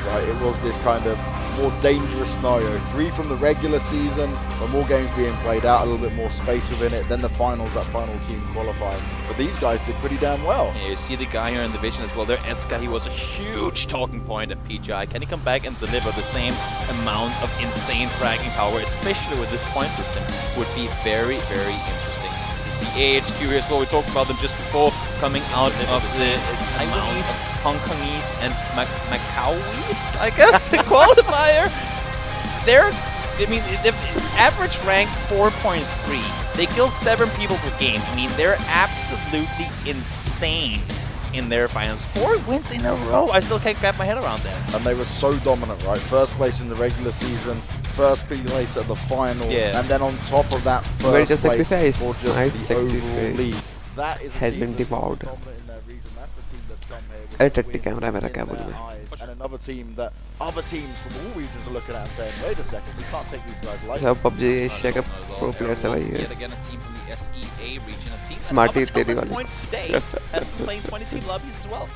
right? It was this kind of more dangerous scenario. 3 from the regular season, but more games being played out, a little bit more space within it. Then the finals, that final team qualifying. But these guys did pretty damn well. Yeah, you see the guy here in the vision as well. There, Eska, he was a huge talking point at PGI. Can he come back and deliver the same amount of insane fragging power, especially with this point system? Would be very, very interesting to see. AHQ as well, we talked about them just before, coming out of the Taiwanese, Hong Kongese, and Macauese, I guess, qualifier. I mean, the average rank 4.3. They kill 7 people per game. I mean, they're absolutely insane in their finals. 4 wins in a row. I still can't wrap my head around that. And they were so dominant, right? First place in the regular season, first place at the final, and then on top of that, first place for just nice the sexy overall lead. face. That is a Has team been that's devoured. dominant in their region. That's a team that's come here with अरे the टट्टी win camera मेरा in क्या their बोलूं मैं? eyes. And another team that other teams from all regions are looking at and saying, wait a second, we can't take these guys lightly. सब PUBG Asia का pro players है भाई ये. Yet again, a team from the SEA region, a team Smarty that up until तेरी this वाली. point today has been playing 20-team lobbies as well.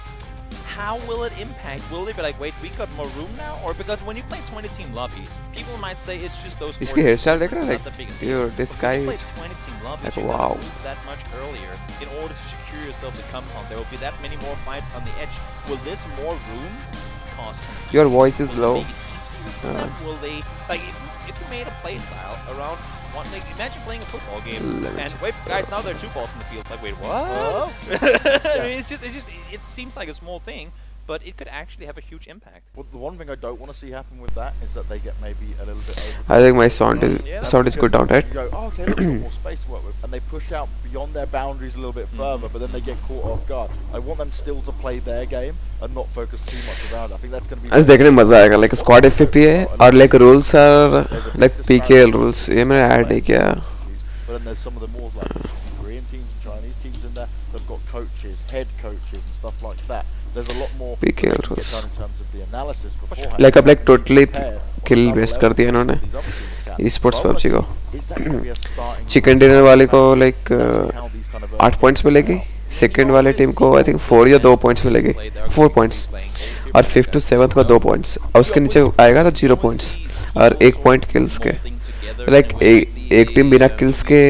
How will it impact? Will they be like, wait, we got more room now? Or because when you play 20-team lobbies, people might say it's just those 4 इसकी hairstyle देख रहा है? not that big a deal. Like, this guy When you is play 20-team lobbies, like, you wow. gotta move that much earlier in order to secure yourself the compound. There will be that many more fights on the edge. Will this more room cost? Your voice is Will it low. make it easier for them? Will they, like, if you made a play style around one, like, imagine playing a football game and wait, guys, now there are 2 balls in the field. Like, wait, what? I mean, it seems like a small thing, but it could actually have a huge impact. Well, the one thing I don't want to see happen with that is that they get maybe a little bit over. I think my sound is good down, right? You go, oh, okay, look, we've got more space to work with, and they push out beyond their boundaries a little bit further, but then they get caught off guard. I want them still to play their game and not focus too much around it. I think that's going to be. आज देखने में मजा आएगा. Like squad FFP है और like rules are like PKL rules. ये मैंने add नहीं किया. But then there's some of the more like Korean teams and Chinese teams in there that've got coaches, head coaches, and stuff like that. There's a lot more PKL get rules. done in terms of the analysis beforehand. Like अब like totally kill waste कर दिया इन्होंने. Esports PUBG को. Chicken dinner वाले को like 8 points मिलेगी. Second वाले team को I think 4 या 2 points मिलेगी. 4 points. और 5th to 7th को 2 points. और उसके नीचे आएगा तो 0 points. और 1 point kills के. Like एक टीम बिना kills के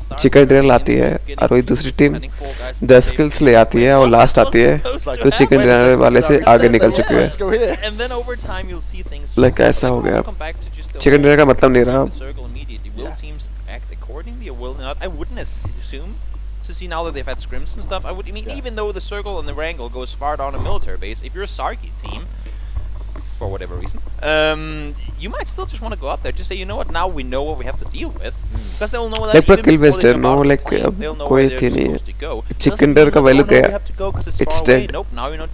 चिकन डिनर लाती है और वही दूसरी टीम 10 kills ले आती है और लास्ट आती है तो चिकन डिनर वाले से आगे निकल चुकी है. Like ऐसा हो गया. चिकन डिनर का मतलब नहीं रहा. I wouldn't assume to see now that they've had scrims and stuff. I would mean even though the circle and the wrangle goes far down a military base, if you're a Sarki team, for whatever reason, you might still just want to go up there. Just say, you know what, now we know what we have to deal with, because they'll know that like even kill before waste they है, jump no, out of the like plane, they'll know कोई where they're थी नहीं supposed to go. Chicken dinner का value क्या है? It's dead. Nope, now you know,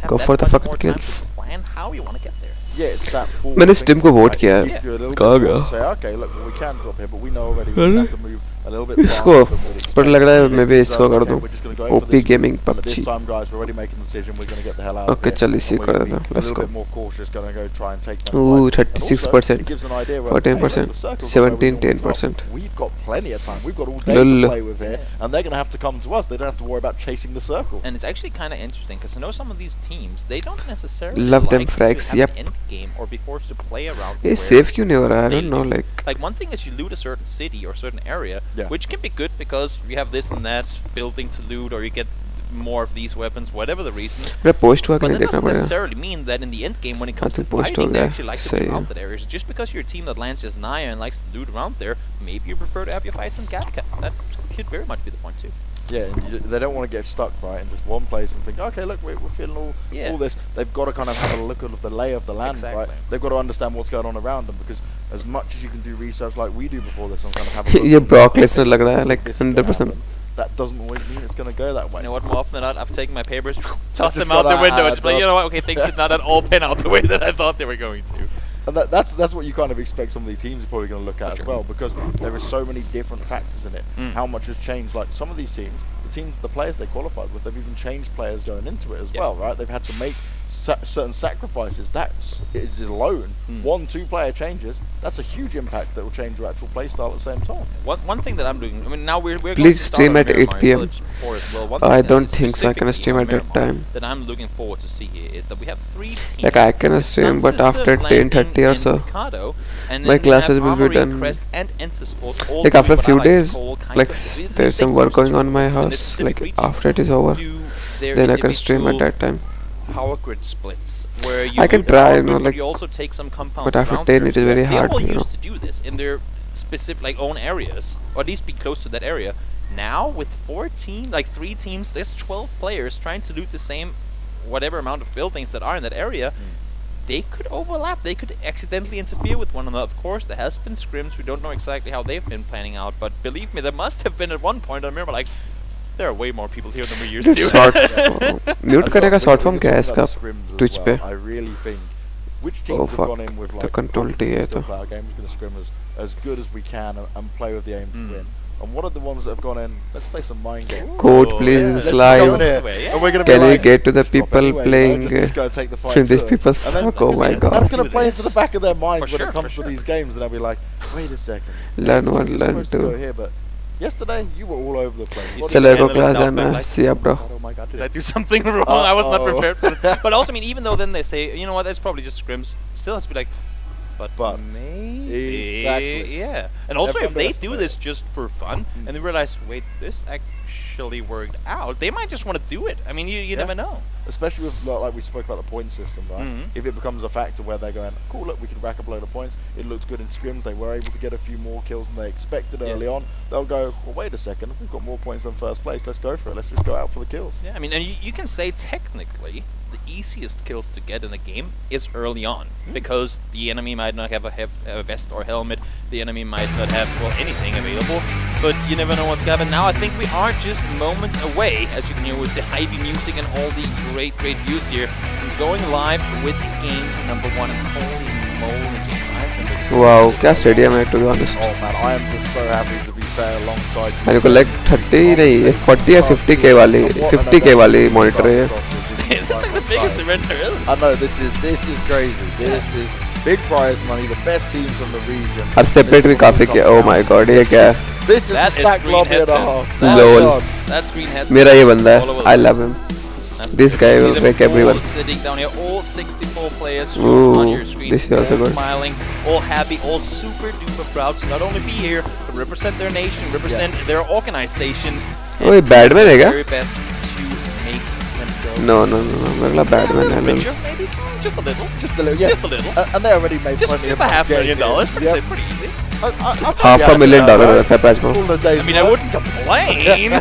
Go for the fucking kills. Plan how you want to get there. Yeah, it's that. मैंने Steam को vote किया है. कहाँ गया? Say, okay, look, well, we can drop here, but we know already we have to move a little bit इसको पर लग रहा है मैं भी इसको कर दूँ. OP Gaming But PUBG. this time, guys, we're already making the decision. We're going to get the hell out. Okay, चल इसी कर देता. Let's go. A little bit more cautious, going to go try and take them. Ooh, fight. 36%. It gives an idea where 14%. 17, 10%. We've got plenty of time. We've got all day to play with here, and they're going to have to come to us. They don't have to worry about chasing the circle. And it's actually kind of interesting because I know some of these teams, they don't necessarily Love them like frags, to have yep. an end game or be forced to play around. ये where safe क्यों नहीं हो रहा है? I they don't know, loot. like Like one thing is you loot a certain city or certain area, which can be good because you have this and that building to loot, or you get more of these weapons, whatever the reason. मेरा post हुआ कि But नहीं that देखना doesn't पड़ेगा. necessarily mean that in the end game, when it comes to post fighting, हो they गया. actually like to सही be है. around that areas. Just because you're a team that lands just Naya and likes to loot around there, maybe you prefer to have your fights in Gatka. That could very much be the point too. Yeah, and they don't want to get stuck right in just one place and think, okay, look, we're feeling all this. They've got to kind of have a look at the lay of the land, right? They've got to understand what's going on around them, because as much as you can do research like we do before this, and kind of have a look ये Brock Lesnar लग रहा है, like 100%. That doesn't always mean it's going to go that way. You know what? More often than not, I've taken my papers, tossed them out the window, and just like, you know what? Okay, things did not at all pan out the way that I thought they were going to. And that's what you kind of expect some of these teams are probably going to look at as well, because there are so many different factors in it. How much has changed? Like some of these teams, the players they qualified with, they've even changed players going into it as well, right? They've had to make certain sacrifices, that is alone 1-2 player changes. That's a huge impact that will change your actual playstyle at the same time. One thing that I'm doing, I mean, now we're please stream at 8 PM. Well, I don't think so. I can stream at that time. That I'm looking forward to see here is that we have 3 teams. Like I can stream, but after 10:30 or so, my classes will be done. Like after a few days, like there's some work going on in my house. Like after it is over, then I can stream at that time. Power grid splits where you I can try, you know, like, you also take some compounds, but after 10 it is very hard. People used to do this in their specific like own areas, or at least be close to that area. Now with 14, like 3 teams, there's 12 players trying to loot the same whatever amount of buildings that are in that area. They could overlap. They could accidentally interfere with one another. Of course, there has been scrims. We don't know exactly how they've been planning out, but believe me, there must have been at one point. I remember like. There are way more people here than we used to. Mute करेगा short form क्या है इसका Twitch पे? I really think which teams have gone in with like control T है तो. Our game is going to scrim as good as we can and play with the aim to win. And what are the ones that have gone in? Let's play some mind games. Code please in slide. Can we get to the people playing? These people suck. Oh my god. That's going to play into the back of their mind when it comes to these games, and they'll be like, wait a second. Learn one, learn two. Yesterday, you were all over the place. Chalo ego class जाना. See ya, bro. Oh my god, did I do something wrong? I was not prepared for this. But also, I mean, even though then they say, you know what, that's probably just scrims. Still has to be like, but maybe, exactly. Yeah. And also, if they do this just for fun, and they realize, wait, this actually worked out, they might just want to do it. I mean, you never know. Especially with, like we spoke about the point system, right? If it becomes a factor where they're going, cool, look, we can rack up a load of points. It looks good in scrims. They were able to get a few more kills than they expected early on. They'll go, well, wait a second, we've got more points than first place. Let's go for it. Let's just go out for the kills. Yeah, I mean, and you can say technically the easiest kills to get in a game is early on, because the enemy might not have a vest or helmet. The enemy might not have, well, anything available. But you never know what's going to happen. Now I think we are just moments away, as you can hear with the hypey music and all the great views here, from going live with game number 1. And holy moly, James, wow, क्या stadium है, to be honest. Oh man, I am just so happy to be sat alongside you. मेरे को like 30 नहीं, 40 या 50k वाली, 50k वाली monitor है. This is like the biggest event there is. I know, this is crazy. This is big prize money, the best teams from the region. और separate भी काफी किया. Oh my god, ये क्या है? This is the stack lobby and a half. Lol. That's green headset. मेरा ये बंदा है. I love him. This guy will break everyone. Sitting down here, all 64 players on your screen. This is also good. Smiling, all happy, all super duper proud to not only be here, but represent their nation, represent their organization. Oh, ये Batman है क्या? Very best to make themselves. No. मेरे लिए Batman है. Richer, maybe? Just a little. Just a little. Yeah. Just a little. And they already made just $500,000. Pretty easy. $500,000 रहता है patch में. I mean, I wouldn't complain.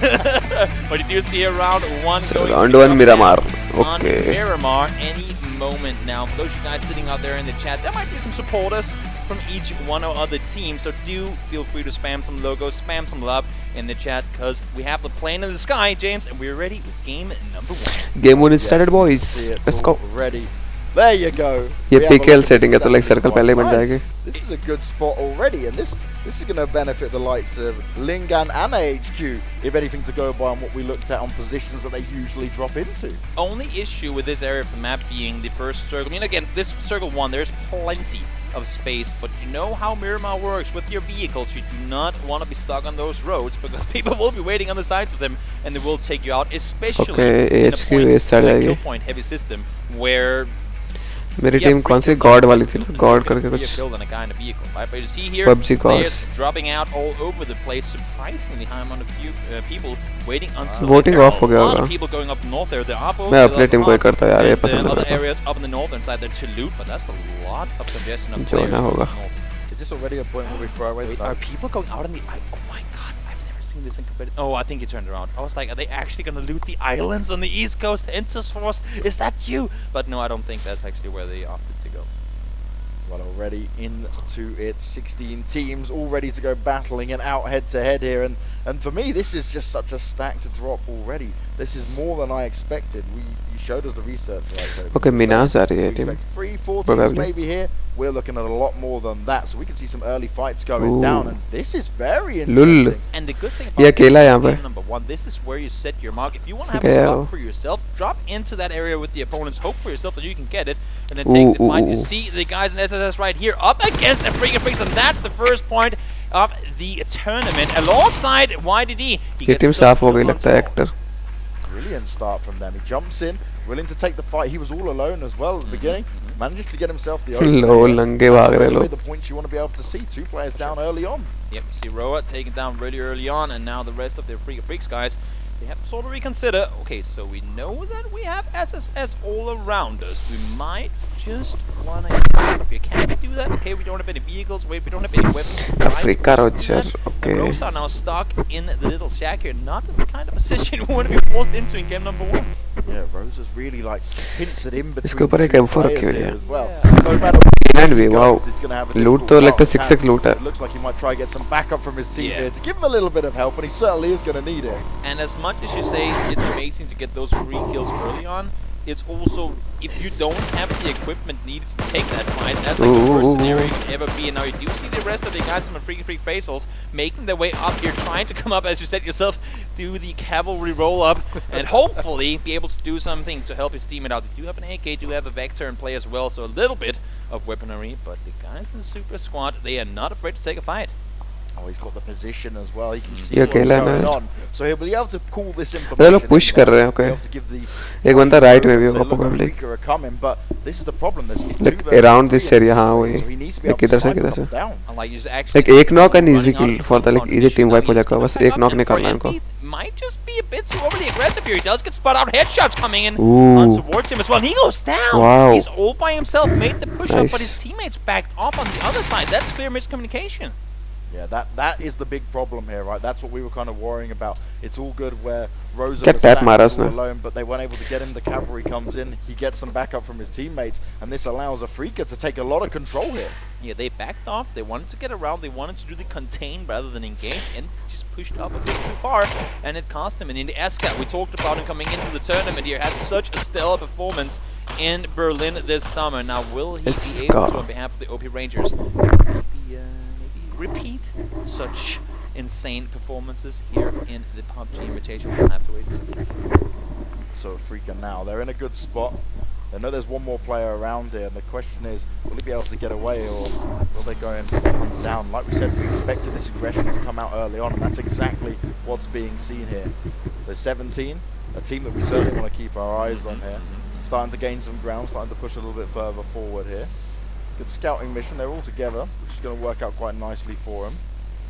But you do see round 1 going round 1 Miramar. On Miramar any moment now. For those of you guys sitting out there in the chat, there might be some supporters from each one or other team. So do feel free to spam some logos, spam some love in the chat, because we have the plane in the sky, James, and we're ready with game number 1. Game 1 is started, boys. Let's go. Ready. There you go. ये PKL setting है तो like circle पहले ही बन जाएगी. This is a good spot already, and this is going to benefit the likes of Lingan and AHQ, if anything to go by on what we looked at on positions that they usually drop into. Only issue with this area of the map being the first circle. I mean, again, this circle 1, there's plenty of space, but you know how Miramar works with your vehicles. You do not want to be stuck on those roads, because people will be waiting on the sides of them, and they will take you out, especially in a kill point heavy system where मेरी team कौन सी God वाली थी, God करके कुछ PUBG gods dropping out all over the place. Surprisingly high amount of people waiting until voting off हो गया होगा. People going up north there. There are मैं अपने टीम को ही करता यार, ये पसंद है. Other areas up in the northern side there to loot, but that's a lot of congestion of players. होगा. Is this already a point where we throw away? Are people going out on the? Oh my god! I've never seen this in competitive. Oh, I think he turned around. I was like, are they actually going to loot the islands on the east coast? Senstivity, is that you? But no, I don't think that's actually where they opted to go. Well, already into its 16 teams, all ready to go battling and out head-to-head here. And for me, this is just such a stacked drop already. This is more than I expected. You showed us the research. Right? Okay, Minas are here. 3-4 teams maybe here. We're looking at a lot more than that, so we can see some early fights going down, and this is very interesting. And the good thing about this is game number 1, this is where you set your mark. If you want to have a spot for yourself, drop into that area with the opponents, hope for yourself that you can get it, and then take the fight. You see the guys in SSS right here up against the freaking freaks, and that's the first point of the tournament. Alongside YDD, he gets brilliant start from them. He jumps in, willing to take the fight. He was all alone as well at the beginning. Manages to get himself the open. That's the points you want to be able to see. 2 players down early on. Yep, you see Roa taken down really early on, and now the rest of the freaks guys, they have to sort of reconsider. Okay, so we know that we have SSS all around us. We might just want to get out of here. Can we do that? Okay, we don't have any vehicles. Wait, we don't have any weapons. Okay. Rosa are now stuck in the little shack here. Not the kind of position we want to be forced into in game number 1. Yeah, Rosa's really like pincered in between इसके ऊपर एक M4 रखी हुई है. as well. No matter wow. Loot तो like the 6x loot है. It looks like he might try to get some backup from his team here to give him a little bit of help, and he certainly is going to need it. And as much as you say it's amazing to get those free kills early on, it's also, if you don't have the equipment needed to take that fight, that's like the worst scenario you can ever be. And now you do see the rest of the guys from the Freak Facials making their way up here, trying to come up, as you said yourself, do the cavalry roll up, and hopefully be able to do something to help his teammate out. They do have an AK, do have a Vector in play as well, so a little bit of weaponry, but the guys in the Super Squad, they are not afraid to take a fight. Oh, he's got the position as well. He can see what's going on. So he'll be able to call this information. लोग push कर रहे हैं, okay. एक बंदा right में भी होगा probably. But this is the problem. Like around this area, हाँ वही. Like किधर से. Like एक knock and easy kill for the like easy team wipe हो जाएगा. बस एक knock निकालना है इनको. Might just be a bit too overly aggressive here. He does get spot out. Headshots coming in on towards him as well. And he goes down. Wow. He's all by himself. Made the push up, but his teammates backed off on the other side. That's clear miscommunication. Yeah, that is the big problem here, right? That's what we were kind of worrying about. It's all good where Rosa was sat alone, but they weren't able to get him. The cavalry comes in, he gets some backup from his teammates, and this allows Afrika to take a lot of control here. Yeah, they backed off. They wanted to get around. They wanted to do the contain rather than engage, and just pushed up a bit too far, and it cost him. And in the SK, we talked about him coming into the tournament here, had such a stellar performance in Berlin this summer. Now, will he be able to, on behalf of the OP Rangers, repeat such insane performances here in the PUBG Invitational? We'll have to wait and see. So Afrika now, they're in a good spot. They know there's one more player around here, and the question is, will he be able to get away, or will they go and hunt down? Like we said, we expected this aggression to come out early on, and that's exactly what's being seen here. There's 17, a team that we certainly want to keep our eyes on here. Starting to gain some ground, starting to push a little bit further forward here. Good scouting mission, they're all together, which is going to work out quite nicely for them.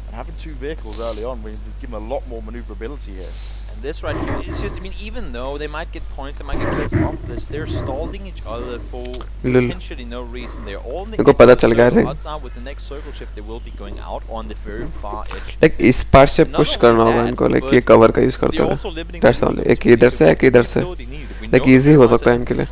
And having 2 vehicles early on, we give them a lot more maneuverability here. And this right here, it's just, I mean, even though they might get points, they might get kills off this, they're stalling each other for potentially no reason. They're all in the odds are with the next circle shift, they will be going out on the very far edge. Like इस part से push करना होगा इनको, like ये cover का use करते हैं. That's all. एक इधर से, एक इधर से. Like easy हो सकता है इनके लिए.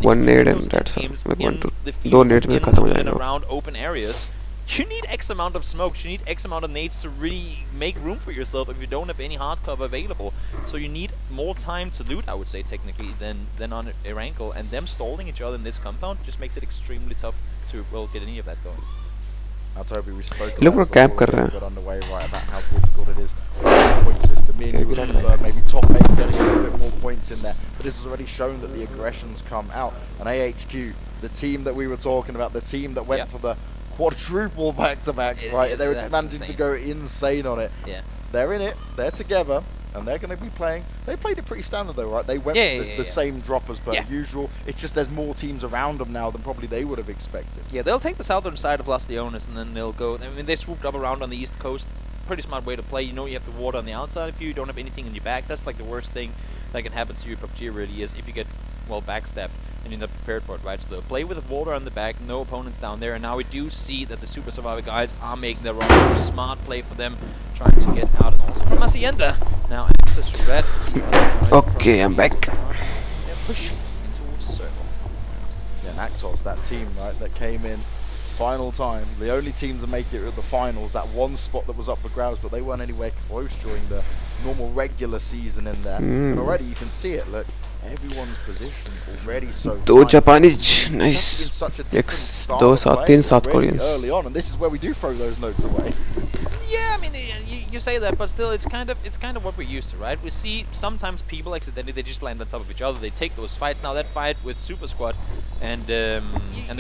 One nade and that's all. Like 1 to 2 nades में खत्म हो जाएगा. Around open areas. You need X amount of smoke, you need X amount of nades to really make room for yourself if you don't have any hard cover available. So you need more time to loot, I would say, technically, than on Erankle, and them stalling each other in this compound just makes it extremely tough to, well, get any of that going. Now, Toby, we spoke about got underway, right, about how difficult it is for the point system. Me and you would maybe top 8 getting a little bit more points in there, but this has already shown that the aggression's come out. And AHQ, the team that we were talking about, the team that went for the quadruple back-to-backs, right? They were managing to go insane on it. Yeah. They're in it, they're together, and they're going to be playing. They played it pretty standard though, right? They went the same drop as per usual. It's just there's more teams around them now than probably they would have expected. Yeah, they'll take the southern side of Las Leones, and then they'll go. I mean, they swooped up around on the east coast. Pretty smart way to play. You know, you have the water on the outside of you. You don't have anything in your back. That's like the worst thing that can happen to you. PUBG really is if you get, well, backstabbed and you're not prepared for it, right? So they'll play with the water on the back, no opponents down there, and now we do see that the Super Survivor guys are making their own smart play for them, trying to get out, and also from Hacienda. Now access to red. Okay, I'm back. They're pushing towards the circle. Yeah, Actos, that team, right, that came in final time, the only team to make it at the finals, that one spot that was up for grabs, but they weren't anywhere close during the normal regular season in there. And already you can see it, look, everyone's position already so Japanese, nice. X, 2 3 South Koreans. Early on, and this is where we do throw those notes away. Yeah, I mean, you say that, but still, it's kind of what we're used to, right? We see sometimes people accidentally they just land on top of each other. They take those fights. Now that fight with Super Squad, and the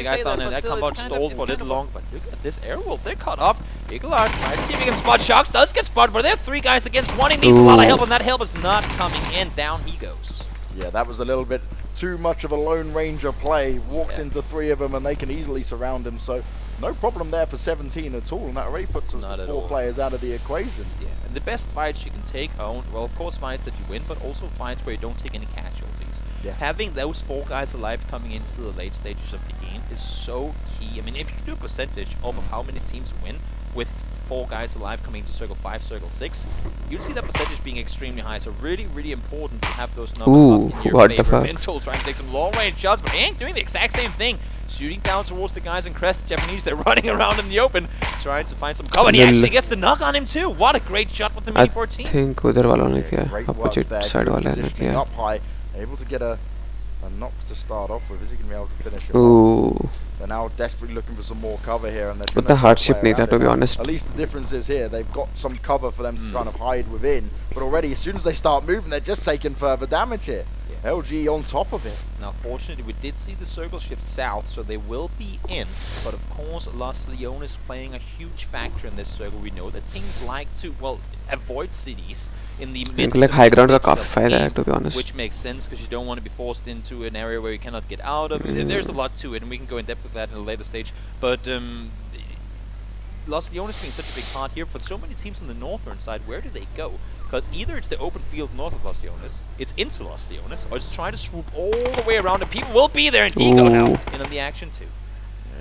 guys down there, that combat stalled for a little long. But look at this air wolf. They're cut off. Eagleart trying to see if he can spot Shocks. Does get spotted, but there are 3 guys against 1. He needs a lot of help, and that help is not coming in. Down he goes. Yeah, that was a little bit too much of a Lone Ranger play. Walks into 3 of them, and they can easily surround him. So no problem there for 17 at all, and that already puts us 4 players out of the equation. Yeah, and the best fights you can take are, well, of course, fights that you win, but also fights where you don't take any casualties. Yeah. Having those 4 guys alive coming into the late stages of the game is so key. I mean, if you can do a percentage of how many teams win with 4 guys alive coming into Circle 5, Circle 6, you'd see that percentage being extremely high. So really, really important to have those numbers up in your favor. Mintel trying to take some long-range shots, but he ain't doing the exact same thing. Shooting down towards the guys in Crest Japanese. They're running around in the open, trying to find some cover. And he actually gets the knock on him too. What a great shot with the Mini 14. I think उधर वालों ने किया, opposite side वाले ने किया. Up high, able to get a knock to start off with. Is he going to be able to finish it? Ooh. They're now desperately looking for some more cover here, and but the hardship नहीं था, to be honest. At least the difference is here they've got some cover for them to kind of hide within. But already, as soon as they start moving, they're just taking further damage here. LG on top of it. Now, fortunately, we did see the circle shift south, so they will be in. But of course, Los Leon is playing a huge factor in this circle. We know that teams like to, well, avoid cities in the mid. Like high ground का काफी फायदा है, to be honest. Which makes sense because you don't want to be forced into an area where you cannot get out of. There's a lot to it, and we can go in depth with that in a later stage. But Los Leon is being such a big part here for so many teams on the northern side. Where do they go? Because either it's the open field north of Los Leones, it's into Los Leones, or it's trying to swoop all the way around, and people will be there, and Digo now in on the action too.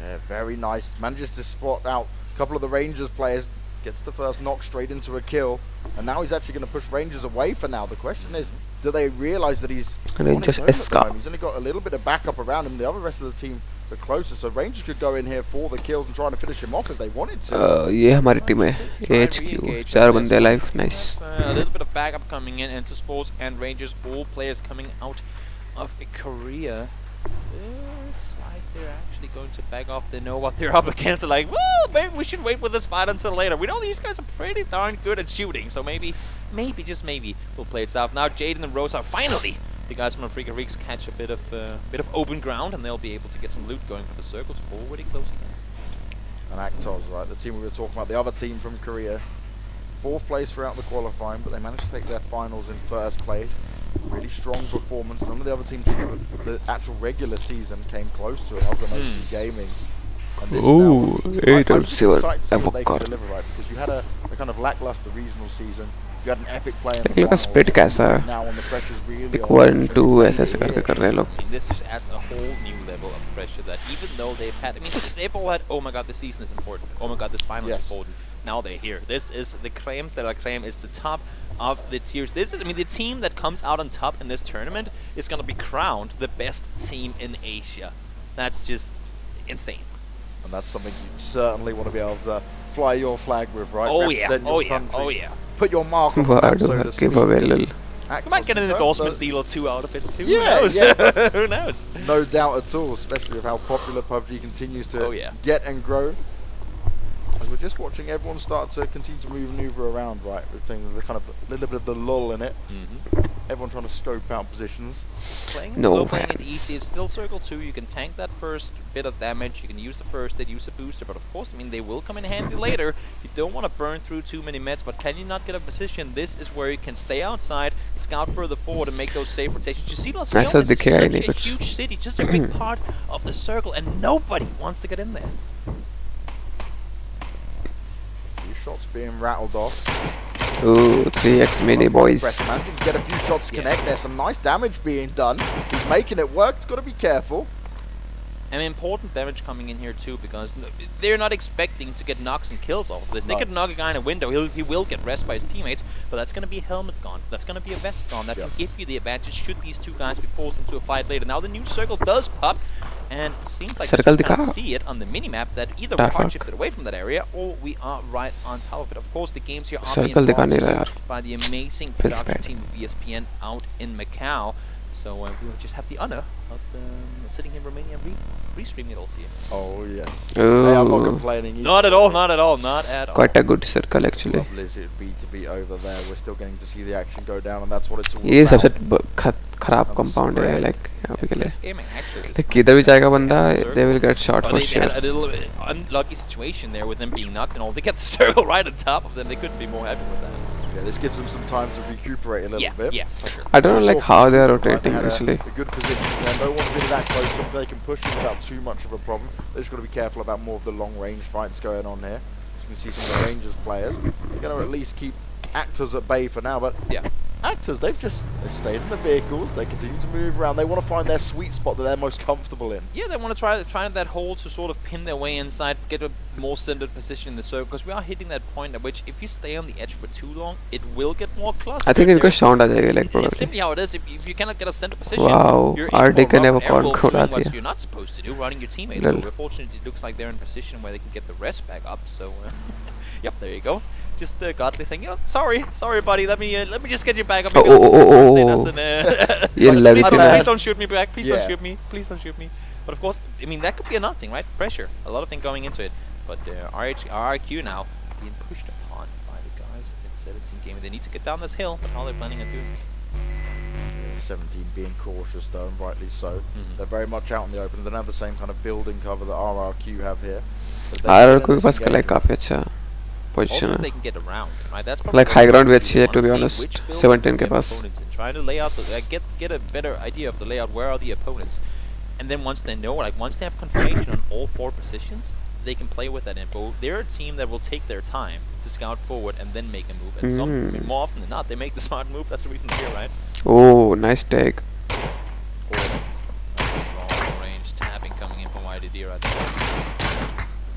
Yeah, very nice. Manages to spot out a couple of the Rangers players, gets the first knock straight into a kill, and now he's actually going to push Rangers away for now. The question is, do they realize that he's Rangers escape? He's only got a little bit of backup around him. The other rest of the team are closer, so Rangers could go in here for the kills and try to finish him off if they wanted to. ये हमारी team है. HQ 4 बंदे alive. Nice. A little bit of backup coming in, Enter Sports and Rangers, all players coming out of Korea. It's like they're actually going to back off. They know what they're up against. They're like, well, maybe we should wait with this fight until later. We know these guys are pretty darn good at shooting, so maybe, just maybe, we'll play it south. Now Jaden and Rose are finally, the guys from Africa Reeks catch a bit of open ground, and they'll be able to get some loot going for the circles. Already closing in. And Actos, right, the team we were talking about, the other team from Korea, 4th place throughout the qualifying, but they managed to take their finals in 1st place. Really strong performance. None of the other teams in the actual regular season came close to it, other than OG Gaming. And this now, I don't see what they can deliver, right? Because you had a kind of lackluster regional season. You had an epic play in the finals, split कैसा है? Now when the pressure's really pick 1, 2 ऐसे करके कर रहे हैं लोग. This just adds a whole new level of pressure that even though they've had, I mean, they've all had, oh my god, this season is important. Oh my god, this final is important. Now they're here. This is the creme de la creme. It's the top of the tiers. This is, I mean, the team that comes out on top in this tournament is going to be crowned the best team in Asia. That's just insane. And that's something you certainly want to be able to fly your flag with, right? Oh yeah, oh yeah, oh yeah. Put your mark on the map, so to speak. You might get an endorsement deal or 2 out of it too. Yeah, who knows? Yeah. Who knows? No doubt at all, especially with how popular PUBG continues to get and grow. As we're just watching everyone start to continue to maneuver around, right? We're taking the kind of a little bit of the lull in it. Everyone trying to scope out positions. Playing it slow, playing it easy. It's still Circle 2. You can tank that first bit of damage. You can use the first aid, use a booster. But of course, I mean, they will come in handy later. You don't want to burn through too many meds. But can you not get a position? This is where you can stay outside, scout further forward, and make those safe rotations. You see, Los Leones is such a huge city, just a big part of the circle, and nobody wants to get in there. Shots being rattled off. Ooh, 3x mini boys. Managing to get a few shots connect. There's some nice damage being done. He's making it work. He's got to be careful. And important damage coming in here too, because they're not expecting to get knocks and kills off of this. They could knock a guy in a window. He will get rest by his teammates, but that's going to be a helmet gone. That's going to be a vest gone. That can give you the advantage should these 2 guys be forced into a fight later. Now the new circle does pop. And it seems like you can't see it on the minimap that either we're hard shifted away from that area or we are right on top of it. Of course, the games here are being sponsored by the amazing production team of ESPN out in Macau. So we will just have the honor of sitting in Romania and restreaming it also here. Oh yes. Oh. I'm not complaining. Not at all, not at all, not at all. Quite a good circle actually. Lovely as it would be to be over there. We're still getting to see the action go down, and that's what it's all about. ये सबसे खराब compound है like अभी के लिए. Like किधर भी जाएगा बंदा, they will get shot for sure. They had a little unlucky situation there with them being knocked and all. They get the circle right on top of them. They couldn't be more happy with that. Yeah, this gives them some time to recuperate a little bit. Yeah, for sure. I don't know like how they are rotating actually. A good position there. No one's really that close to them. They can push them without too much of a problem. They just got to be careful about more of the long range fights going on here. You can see some of the Rangers players. They're going to at least keep actors at bay for now, but yeah. Actors, they've stayed in the vehicles. They continue to move around. They want to find their sweet spot that they're most comfortable in. Yeah, they want to try that hole to sort of pin their way inside, get a more centered position in the circle, because we are hitting that point at which if you stay on the edge for too long, it will get more clustered. I think इनको sound आ जाएगा like probably. It's simply how it is. If you cannot get a center position, wow, you're RD can never doing what you're not supposed to do, running your teammates over. Fortunately, it looks like they're in a position where they can get the rest back up. So, yep, there you go. Just godly saying, sorry, buddy. Let me just get you back up. Please don't shoot me back. Please don't shoot me. Please don't shoot me. But of course, I mean that could be another thing, right? Pressure, a lot of things going into it. But RRQ now being pushed upon by the guys at 17 Gaming. They need to get down this hill, but how they're planning on doing it. 17 being cautious though, and rightly so. They're very much out in the open. They don't have the same kind of building cover that RRQ have here. RRQ पास का like काफी अच्छा position है. They can get around, right? That's like high ground भी अच्छी है to be honest. 17 के पास. Trying to lay out the get a better idea of the layout. Where are the opponents? And then once they know, like once they have confirmation on all 4 positions, they can play with that info. They're a team that will take their time to scout forward and then make a move. And some, more often than not, they make the smart move. That's the reason they're here, right? Oh, nice take. Oh, that's a long range tapping coming in from YDD right there.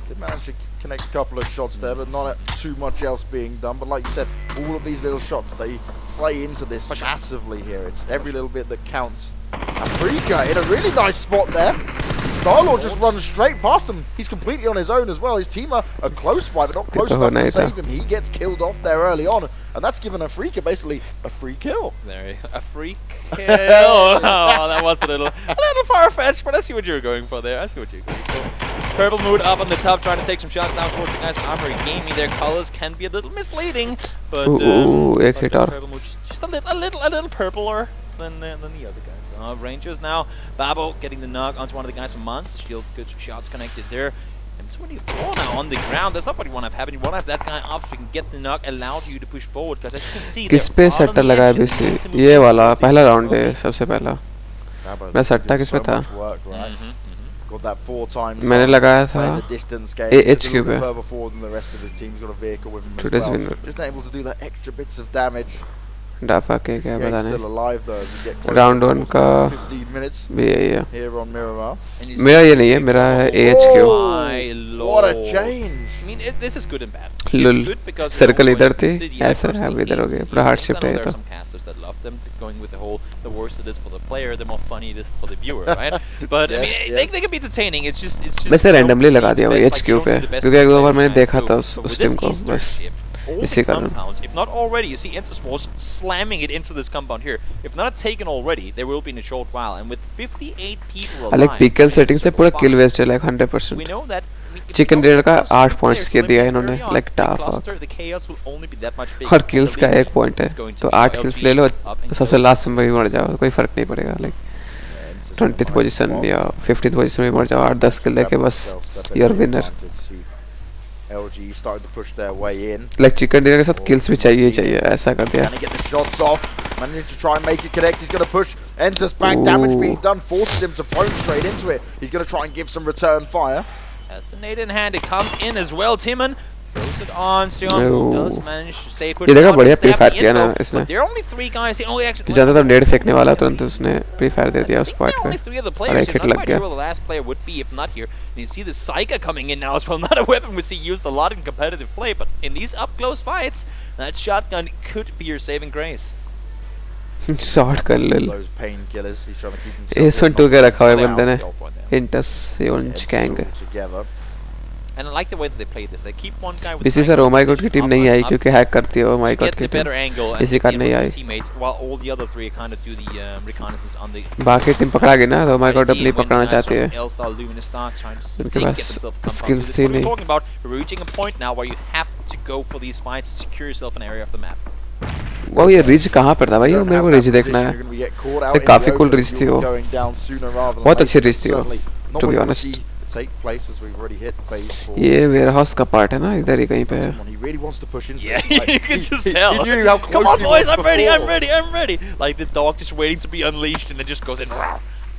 Did manage to connect a couple of shots there, but not too much else being done. But like you said, all of these little shots, they play into this massively here. It's every little bit that counts. Afrika in a really nice spot there. Starlord just runs straight past him. He's completely on his own as well. His team are close by, but not close enough to save him. He gets killed off there early on, and that's given Afrika basically a free kill. There, a free kill. Oh, that was a little far-fetched, but I see what you're going for there. I see what you're going for. Purple Mood up on the top, trying to take some shots down towards the guys in Armory Gaming. Their colors can be a little misleading, but Purple Mood just a little purpler than the other guys. Rangers now. Babo getting the knock onto one of the guys from Monster Shield. Good shots connected there. M24 now on the ground. That's not what you want to have happen. You want to have that guy up so you can get the knock, allow you to push forward. Because as you can see, किस पे सट्टा लगा है बेसी? ये वाला पहला round है सबसे पहला. मैं सट्टा किस पे था? Got that 4 times. मैंने लगाया था HQ पे. Just able to do that extra bits of damage. डाफा के क्या पता नहीं. राउंड 1 का भी यही है. मेरा ये नहीं है, मेरा है AHQ. What a change! I mean, this is good and bad. लुल सर्कल इधर थी, ऐसा अब इधर हो गया. पूरा हार्ड शिफ्ट है तो. Going with the worse it is for the player, the more funny it is for the viewer, right? But I mean, they can be entertaining. It's just. वैसे randomly लगा दिया वो HQ पे, क्योंकि एक दो बार मैंने देखा था उस टीम को बस. If not already, you see Intersports slamming it into this compound here. If not taken already, they will be in a short while. And with 58 people alive, like PKL settings से पूरा kill waste है like 100%. We know that. Chicken dinner का 8 points के दिया इन्होंने like tough. और kills का 1 point है, तो 8 kills ले लो, सबसे last में भी मर जाओ, कोई फर्क नहीं पड़ेगा. Like 20th position या 50th position में मर जाओ, 8-10 kill लेके बस you're winner. LG started to push their way in. Like chicken dinner के साथ kills भी चाहिए ऐसा कर दिया. Can he get the shots off? Managing to try and make it connect. He's going to push. Enters back. Damage being done forces him to prone straight into it. He's going to try and give some return fire. As the nade in hand, it comes in as well. Timon throws it on. Sion does manage to stay put. ये देखा बढ़िया pre-fire किया ना इसने. There are only 3 guys. He only actually. ज़्यादा तो nade फेंकने वाला तो उसने pre-fire दे दिया उस part पे. Only 3 of the players. Not quite sure where the last player would be if not here. And you see the Psycha coming in now as well. Not a weapon we see used a lot in competitive play, but in these up-close fights, that shotgun could be your saving grace. Shotgun lil. Those painkillers. He's trying to keep himself. Ace 1 2 के रखा हुआ है बंदे ने. Intus Yonch gang. And I like the way that they played this. They keep one guy with इसी से Oh My God की team नहीं आई क्योंकि हैक करती है Oh My God की टीम इसी कारण नहीं आई teammates while all the other three kind of do the reconnaissance on the बाकी टीम पकड़ा गई ना Oh My God अपनी पकड़ना चाहती है उनके पास स्किल्स थी नहीं talking about reaching a point now where you have to go for these fights to secure yourself an area of the map. वो ये रिज कहाँ पर था भाई वो मेरे को रिज देखना है काफी कूल रिज थी वो बहुत अच्छी रिज थी वो to be honest take place as we've already hit phase 4. ये वेयरहाउस का पार्ट है ना इधर ही कहीं पे है He really wants to push into yeah, it. Like, you can just tell. He knew how close Come on, boys, I'm ready, before. I'm ready, I'm ready. Like the dog just waiting to be unleashed and it just goes in.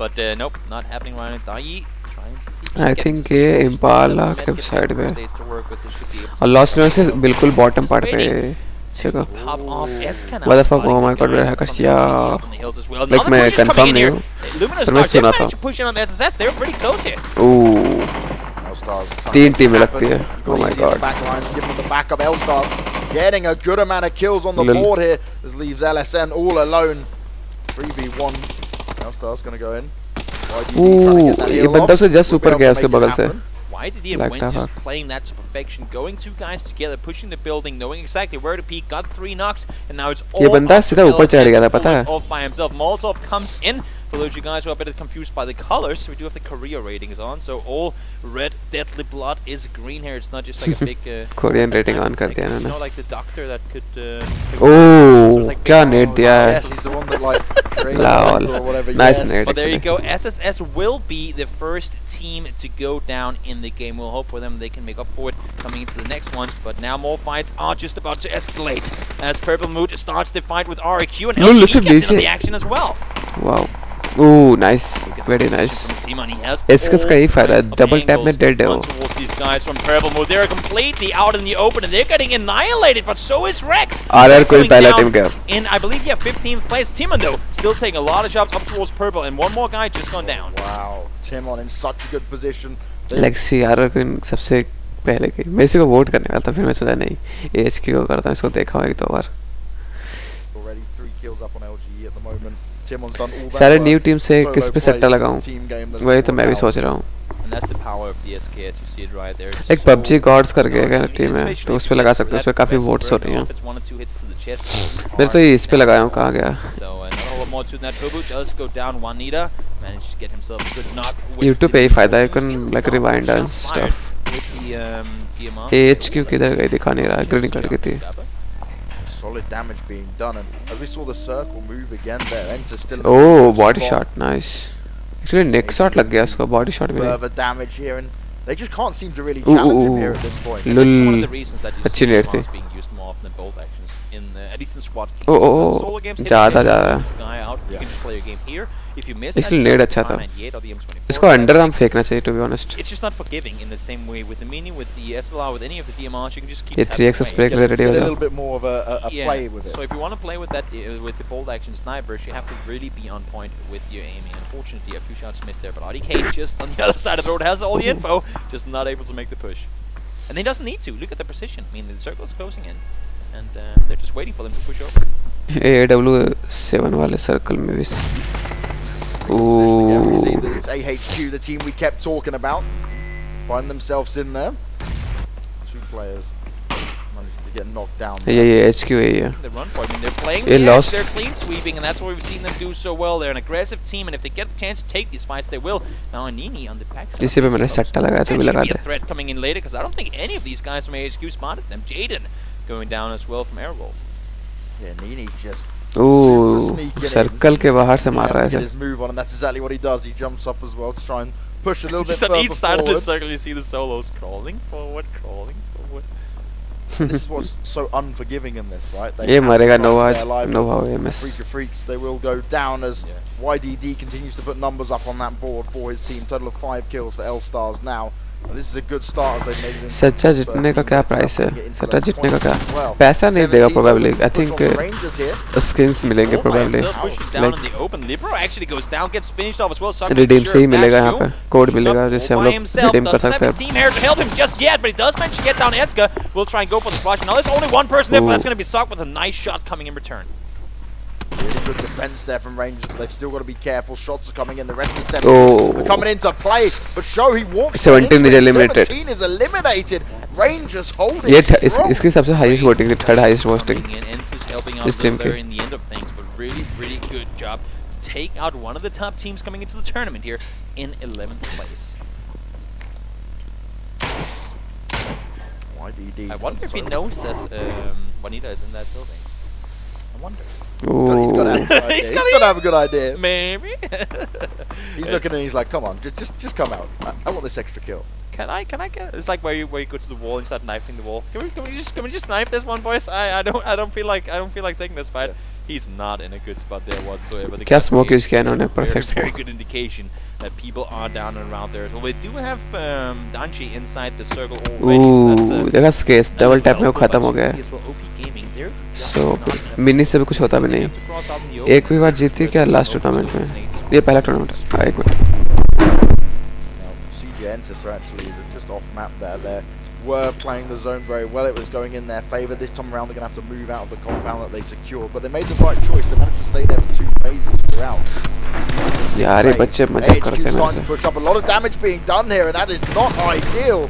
But nope, not happening right now. Dai trying to see. I think ये Impala के side पे और lost level से बिल्कुल bottom part पे चलो what the fuck Oh My God hackers yeah like मैं confirm नहीं हूँ पर मैं सुना था तीन टीमें लगती है Oh My God getting a good amount of kills on the board here. This leaves LSN all alone. 3v1. L-Stars gonna go in. ये बंदा उससे जस्ट ऊपर गया उसके बगल से Why did he went just playing that to perfection, going two guys together, pushing the building, knowing exactly where to peek, got 3 knocks, and now it's all ये बंदा सीधा ऊपर चढ़ गया था पता है off by himself. Molotov comes in. For those of you guys who are a bit confused by the colors, we do have the Korea ratings on, so all red deadly blood is green here. It's not just like a big Korean rating on कर दिया you इन्होंने know, like the doctor that could oh क्या net दिया है Yes, he's the one that like lol or whatever. nice Yes. net But there you go. SSS will be the first team to go down in the game. We'll hope for them they can make up for it coming into the next ones. But now more fights are just about to escalate as Purple Mood starts the fight with RQ and LG gets in on the action as well. wow ooh nice very nice इसका ही फायदा है double tap में dead है वो These guys from Purple Mood, they're completely out in the open and they're getting annihilated, but so is Rex. RR कोई पहला team गया in I believe 15th place. Timon though still taking a lot of shots up towards Purple and one more guy just gone down. Wow, Timon in such a good position. Lexi RR को सबसे पहले गई मैं इसी को vote करने वाला था फिर मैं सोचा नहीं HQ को करता हूँ इसको देखा हूँ एक दो बार Already 3 kills up on LGE at the moment. Timon's done all that. सारे न्यू टीम से किस पे सेक्टर लगाऊं वही तो मैं भी सोच रहा हूँ And that's the power of the SKS. You see it right there. एक PUBG गॉड्स करके एक टीम है तो उस पे लगा सकते हो उस पे काफी वोट्स हो रही हैं मेरे तो ये इस पे लगाया हूँ कहाँ गया YouTube पे ही फायदा है can like rewind and stuff HQ किधर गई दिखा नहीं रहा ग्रीन कट गई थी solid damage being done and as we saw the circle move again there Enter still oh body shot nice actually neck shot लग गया उसको body shot में further damage here and they just can't seem to really challenge him here at this point lul अच्छी net थी at least in squad games. Oh ज़्यादा इसलिए net अच्छा था इसको अंडर आर्म फेंकना चाहिए to be honest it's just not forgiving in the same way with the mini with the SLR with any of the DMRs you can just keep ये 3x spray के लिए ready हो a जाओ little bit more of a play with it so if you want to play with that with the bolt action snipers you have to really be on point with your aiming. Unfortunately a few shots missed there but RDK just on the other side of the road has all the info just not able to make the push and he doesn't need to look at the precision I mean the circle is closing in and they're just waiting for them to push over AW7 वाले circle में भी we see that it's AHQ the team we kept talking about find themselves in there 2 players managing to get knocked down yeah HQ yeah they run for it I mean they're playing the edge, they're clean sweeping and that's what we've seen them do so well they're an aggressive team and if they get the chance to take these fights they will now Nini on the back इसी पे मैंने सट्टा लगाया तो भी लगा दे threat coming in later because I don't think any of these guys from AHQ spotted them Jaden going down as well from Airwolf yeah Nini's just circle के बाहर से मार रहा है his move on and that's exactly what he does he jumps up as well to try and push a little bit just further on each side forward. of the circle you see the solos crawling forward this is what's so unforgiving in this right ये मरेगा Nova MS freaks they will go down as YDD continues to put numbers up on that board for his team total of 5 kills for L-Stars now and this is a good start as they've made it सच्चा जीतने का क्या price है सच्चा जीतने का क्या पैसा नहीं देगा probably I think skins मिलेंगे probably redeem से ही मिलेगा यहाँ पे कोड मिलेगा जिससे हम लोग redeem कर सकते हैं team here to help him just yet but he does manage to get down Eska will try and go for the flash now there's only one person there but that's going to be sucked with a nice shot coming in return Really good defense there from Rangers, but they've still got to be careful. Shots are coming in. The rest of the 17 are coming into play, but Show he walks 17 is eliminated. 17 is eliminated. Rangers holding. ये इसकी सबसे highest voting, third highest voting. This team in the end of things, but really good job to take out one of the top teams coming into the tournament here in 11th place. I wonder if he knows that Juanita is in that building. I wonder. He's got to have a good idea. Maybe. He's looking and he's like, come on, just come out. I want this extra kill. Can I get? It's like where you go to the wall and start knifing the wall. Can we just knife this one, boys? I don't feel like taking this fight. Yeah. He's not in a good spot there whatsoever. The smoke is perfect smoke. Very good indication that people are down and around there as well. We do have Danchi inside the circle already. Ooh, that's case. Double tap में खत्म हो गया. So mini से भी कुछ होता भी नहीं. एक भी बार जीती क्या last tournament में? ये पहला tournament. एक minute. Entis are actually just off map there. They were playing the zone very well. It was going in their favour. This time around, they're going to have to move out of the compound that they secured. But they made the right choice. They managed to stay there for 2 phases throughout. यार ये बच्चे मजाक करते हैं starting to push up. A lot of damage being done here, and that is not ideal.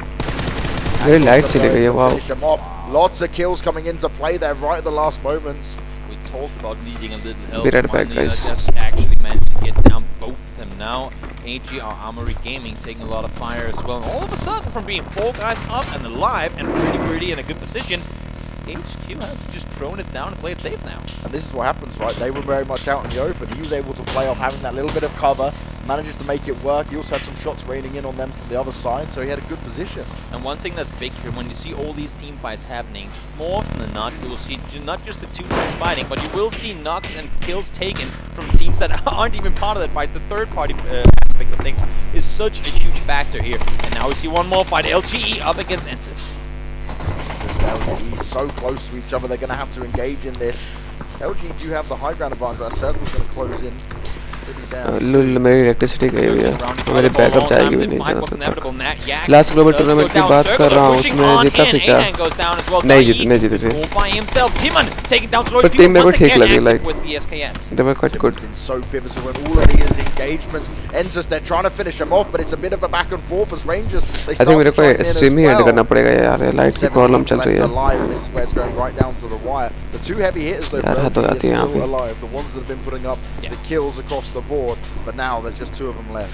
Very light चली गई है. Wow. Finish them off. Lots of kills coming into play there right at the last moments. We talked about needing a little help. Be right back, guys. Just actually managed to get down both of them now. AGR Armory Gaming taking a lot of fire as well. And all of a sudden, from being 4 guys up and alive and pretty in a good position, HQ has just thrown it down and played safe now. And this is what happens, right? They were very much out in the open. He was able to play off having that little bit of cover, manages to make it work. He also had some shots raining in on them from the other side, so he had a good position. And one thing that's big here, when you see all these team fights happening, more often than not, you will see not just the 2 teams fighting, but you will see knocks and kills taken from teams that aren't even part of that fight. The third party aspect of things is such a huge factor here. And now we see one more fight, LGE up against Entis. LGE so close to each other, they're going to have to engage in this. LGE do have the high ground advantage, that circle's going to close in. मेरी electricity गई हुई है, मेरी backup जाएगी भी नहीं ज़्यादा. Last global tournament की बात कर रहा हूँ, उसमें जीता भी क्या? नहीं जीते थे. But team मेरे को ठीक लगी, like they were quite good. So pivotal in all of these engagements. Entis, they're trying to finish them off, but it's a bit of a back and forth as Rangers. I think मेरे को stream ही end करना पड़ेगा यार, light की problem चल रही है. This is where it's going right down to the wire. The 2 heavy hitters though are still alive. The ones that have been putting up the kills across the board, but now there's just 2 of them left.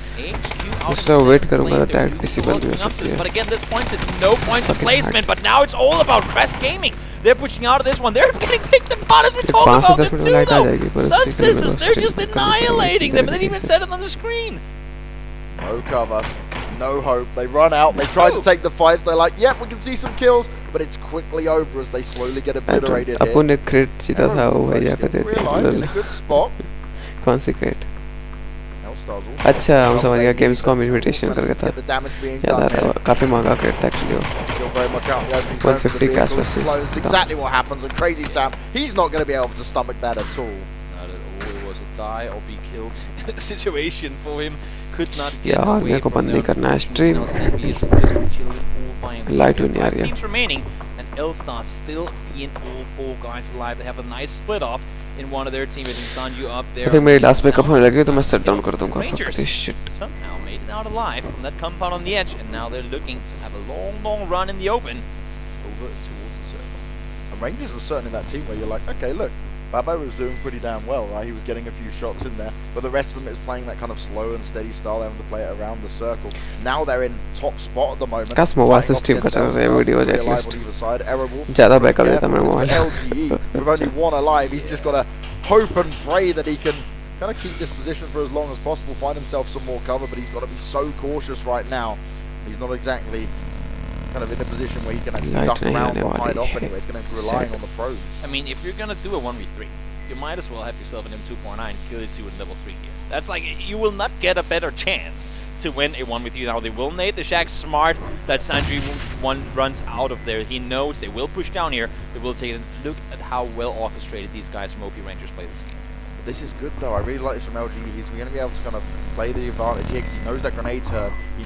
इसलिए wait करूँगा that PC बंद हो सकती है. But again, this point is no points of placement, but now it's all about Crest Gaming. They're pushing out of this one. They're getting picked apart as we talk about them too, though. Sun Sisters, they're just annihilating them, and they didn't even set it on the screen. No cover, no hope. They run out. They try to take the fights. They're like, yep, we can see some kills, but it's quickly over as they slowly get obliterated here. अपन ने crit जीता था वो भैया का देते हैं. In a good spot. कौन सी crit? अच्छा हम समझ गया गेम्स को इनविटेशन करके था. याद आ रहा है काफी महंगा क्रेट था एक्चुअली वो. 150 के आसपास. That's exactly what happens. And Crazy Sam, he's not going to be able to stomach that at all. Not at all. It was a die or be killed situation for him. Could not get यार मेरे को बंद नहीं करना है stream. Light नहीं आ रही है. Teams remaining and L-Star still being all 4 guys alive. They have a nice split off in one of their teammates and Sanju up there. I think मेरी last backup होने लगी तो मैं shut down कर दूँगा. Rangers somehow made it out alive from that compound on the edge, and now they're looking to have a long run in the open over towards the circle. And Rangers was certainly that team where you're like, okay, look, Babo was doing pretty damn well, right? He was getting a few shots in there, but the rest of them is playing that kind of slow and steady style, having to play it around the circle. Now they're in top spot at the moment. Kas mobile system ka chal raha hai video at least. Zyada backup deta main mobile. LGE with only 1 alive, he's just got to hope and pray that he can kind of keep this position for as long as possible, find himself some more cover, but he's got to be so cautious right now. He's not exactly kind of in a position where he can actually duck around or hide off anyway. It's going to be relying on the pros. I mean, if you're going to do a 1v3, you might as well have yourself an M249 kill you with level 3 here. That's like, you will not get a better chance to win a 1v3. Now they will nade the Shack. Smart that Sanji runs out of there. He knows they will push down here. They will take a look at how well orchestrated these guys from OP Rangers play this game. This is good though. I really like this from LG. He's going to be able to kind of play the advantage here because he knows that grenade turn. He